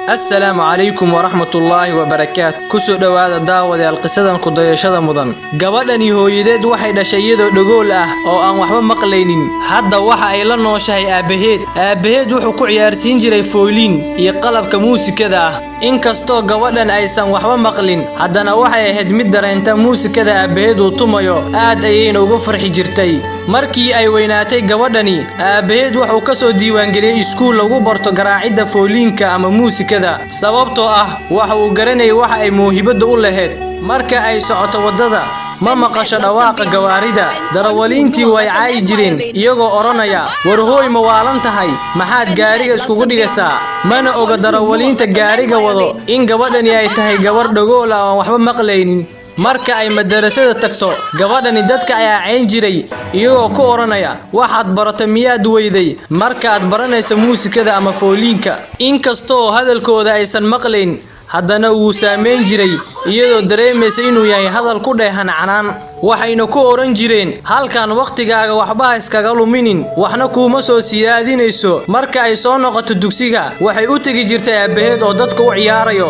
السلام عليكم ورحمة الله وبركاته كسو دوادا داودي القصة كدايشada mudan gabadhani hooyadeed waxay dhashay iyadoo dhagool ah oo aan waxba maqlaynin hadda waxa ay la nooshahay aabaheed wuxuu ku ciyaarsiin jiray fooliin iyo qalabka muusikada ah inkastoo gabadhan aysan waxba maqlin haddana waxay ahayd mid dareenta muusikada aabaheed uu tumayo aad ayayna uga farxi jirtay markii ay weynaatay gabadhani aabaheed wuxuu ka soo diiwaangeliyay iskuul lagu barto garaacidda fooliinka ama muusikada sababtoo ah waxa uu garanay waxa ay muuhibada u lahayd marka ay socoto wadada ma maqasho dhawaaqa gawaarida darawaliintii way caay jireen iyagoo oranaya war hooy ma waalan tahay maxaad gaariga iskugu dhigaysaa mana oga darawaliinta gaariga wado in gabadhani ay tahay gabar dhagool ah oo waxba maqlaynin marka ay madarasada tagto gabadhani dadka ayaa cayn jiray iyagoo ku oranaya waxaad barato miyaad weyday marka aad baranayso muusikada ama fooliinka inkastoo hadalkooda aysan maqlayn haddana uu saameyn jiray iyadoo dareemaysa inuu yahay hadal ku dheehan canaan waxayna ku oran jireen halkan waqtigaaga waxba iskaga luminin waxna kuuma soo siyaadinayso marka ay soo noqoto dugsiga waxay u tagi jirtay aabaheed oo dadka u ciyaarayo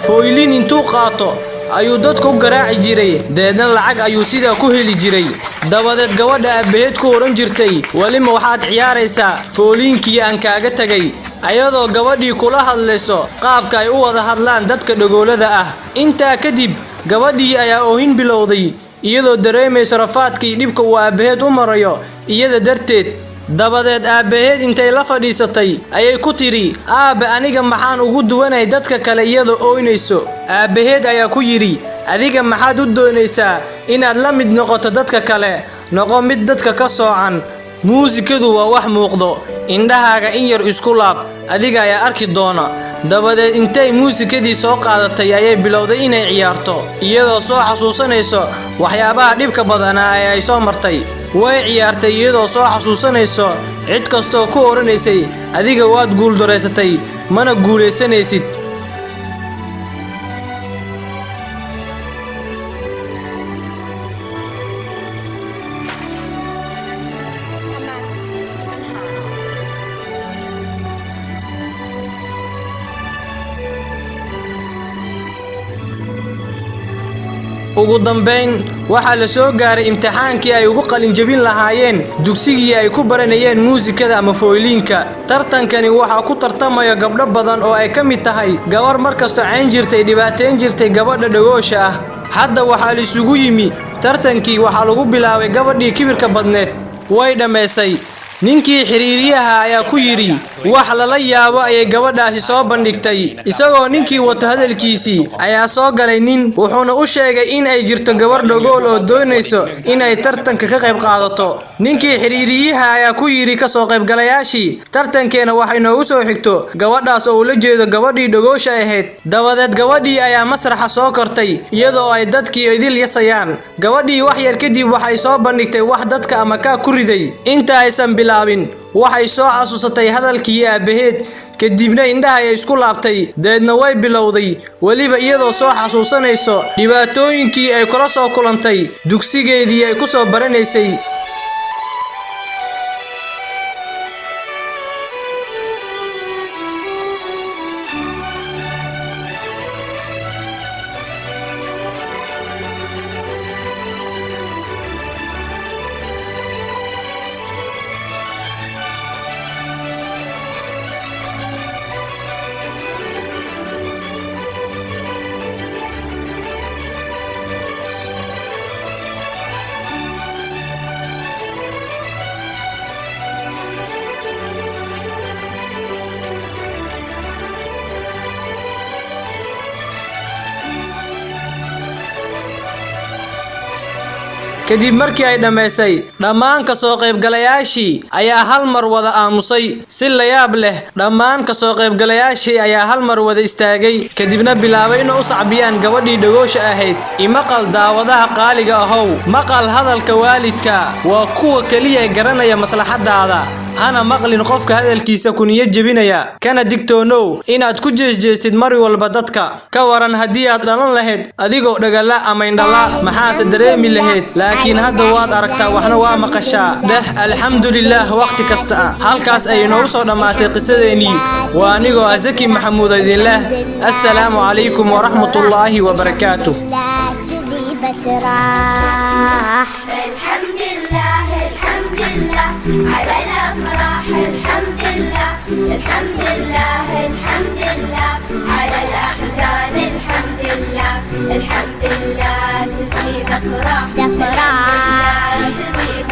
fooliin intuu qaato ayuu dadku u garaaci jiray deedna lacag ayuu sidaa ku heli jiray dabadeed gabadha aabaheed ku oran jirtay walima waxaad ciyaaraysaa fooliinkii aan kaaga tagay ayadoo gabadhii kula hadlayso qaabka ay u wada hadlaan dadka dhagoolada ah intaa kadib gabadhii ayaa oohin bilowday iyadoo dareemayso rafaadkii dhibka uu aabaheed u marayo iyada darteed dabadeed aabaheed intay la fadhiisatay ayay ku tiri aabe aniga maxaan ugu duwanay dadka kale iyadoo ooynayso aabaheed ayaa ku yiri adiga maxaad u doonaysaa inaad la mid noqoto dadka kale noqo mid dadka ka soocan muusikadu waa wax muuqdo indhahaaga in yar isku laab adiga ayaa arki doona dabadeed intay muusikadii soo qaadatay ayay bilowday inay ciyaarto iyadoo soo xasuusanayso waxyaabaha dhibka badanaa ee ay soo martay way ciyaartay iyadoo soo xasuusanayso cid kastoo ku oranaysay adiga waad guuldareysatay mana guulaysanaysid ugu dambeyn waxa la soo gaaray imtixaankii ay ugu qalin jabin lahaayeen dugsigii ay ku baranayeen muusikada ama fooliinka tartankani waxa ku tartamaya gabdho badan oo ay ka mid tahay gabar markasta cayn jirtay dhibaateyn jirtay gabadha dhagoosha ah hadda waxa la isugu yimi tartankii waxa lagu bilaabay gabadhii kibirka badneed way dhameysay ninkii xiriiriyaha ayaa ku yiri wax lala yaabo ayay gabadhaasi soo bandhigtay isagoo ninkii wato hadalkiisii ayaa soo galay nin wuxuuna u sheegay in ay jirto gabar dhagool oo doonayso in ay tartanka ka qayb qaadato ninkii xiriiriyaha ayaa ku yiri ka soo qaybgalayaashii tartankeena waxay noogu soo xigto gabadhaas oo ula jeedo gabadhii dhagoosha ahayd dabadeed gabadhii ayaa masraxa soo kortay iyadoo ay dadkii idil yasayaan gabadhii wax yar kadib waxay soo bandhigtay wax dadka ama ka ku riday inta aysan waxay soo xasuusatay hadalkii aabaheed kadibna indhaha ay isku laabtay deedna way bilowday waliba iyadoo soo xasuusanayso dhibaatooyinkii ay kula soo kulantay dugsigeedii ay ku soo baranaysay kadib markii ay dhameysay dhammaan ka soo qaybgalayaashii ayaa hal mar wada aamusay si la yaab leh dhammaan ka soo qaybgalayaashii ayaa hal mar wada istaagay kadibna bilaabay inay u sacbiyaan gabadhii dhagoosha ahayd imaqal daawadaha qaaliga ahow maqal hadalka waalidka waa kuwa kaliya garanaya maslaxadaada hana maqlin qofka hadalkiisa ku niyad jebinaya kana digtoonow inaad ku jeesjeestid mar walba dadka ka waran haddii aad dhalan lahayd adigoo dhagala ama indhala maxaase dareemi lahayd laakiin hadda waad aragtaa waxna waa maqashaa dheh alxamdulillaah waqti kasta halkaas ay inoogu soo dhammaatay qisadeennii waa anigoo Zaki Maxamuud idinleh assalaamu calaykum waraxmatullaahi wabarakaatuh الحمد لله على الأفراح الحمد لله الحمد لله الحمد لله على الأحزان الحمد لله الحمد لله تزيد أفراح تزيد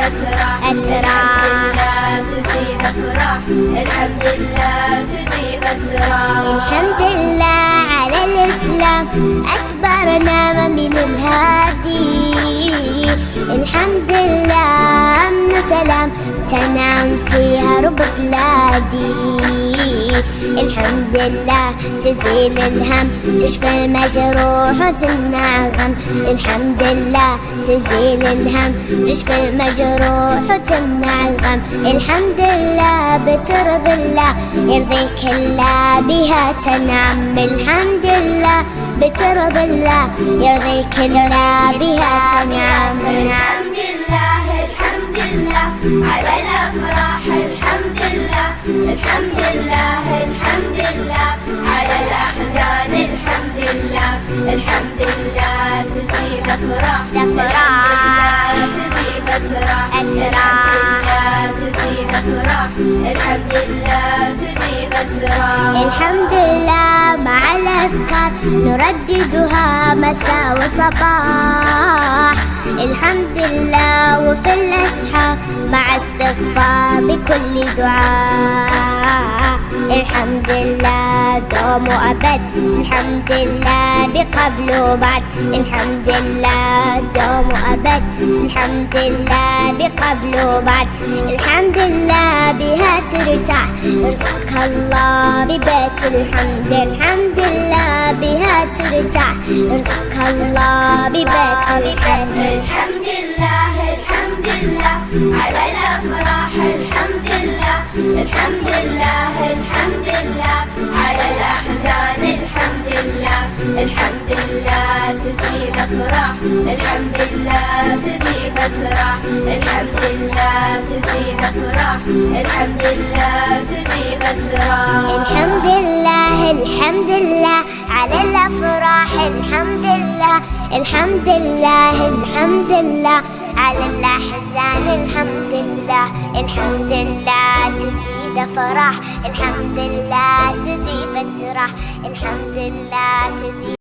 أتراح تزيد أفراح الحمد لله تزيد أتراح الحمد لله على الإسلام أكبر نعمة من الهادي الحمد لله أمن سلام تنعم فيها رب بلادي الحمد لله تزيل الهم تشفى المجروح وتمنع الغم الحمد لله تزيل الهم تشفى المجروح وتمنع الغم الحمد لله بترضي الله يرضيك الله بها تنعم الحمد لله بترضي الله يرضيك الله بها تنعم الحمد لله على الأفراح الحمد لله الحمد لله الحمد لله على الأحزان الحمد لله الحمد لله تزيد أفراح تزيد أتراح تزيد أفراح الحمد لله تزيد أتراح الحمد لله مع الأذكار نرددها مساء وصباح الحمد لله وفي الأسحار مع استغفار بكل دعاء الحمد لله دوم وأبد الحمد لله بقبل وبعد الحمد لله دوم وأبد الحمد لله بقبل وبعد الحمد لله بها ترتاح رزقك الله ببيت الحمد الحمد لله بها ترتاح رزقك الله ببيت الحمد الحمد لله على الأفراح الحمد لله الحمد لله الحمد لله على الأحزان الحمد لله الحمد لله تزيد أفراح الحمد لله تزيد أتراح الحمد لله تزيد أفراح الحمد لله تزيد أتراح الحمد لله على الأفراح الحمد لله الحمد لله الحمد لله على الأحزان الحمد لله الحمد لله تزيد فرح الحمد لله تزيد أتراح الحمد لله تزيد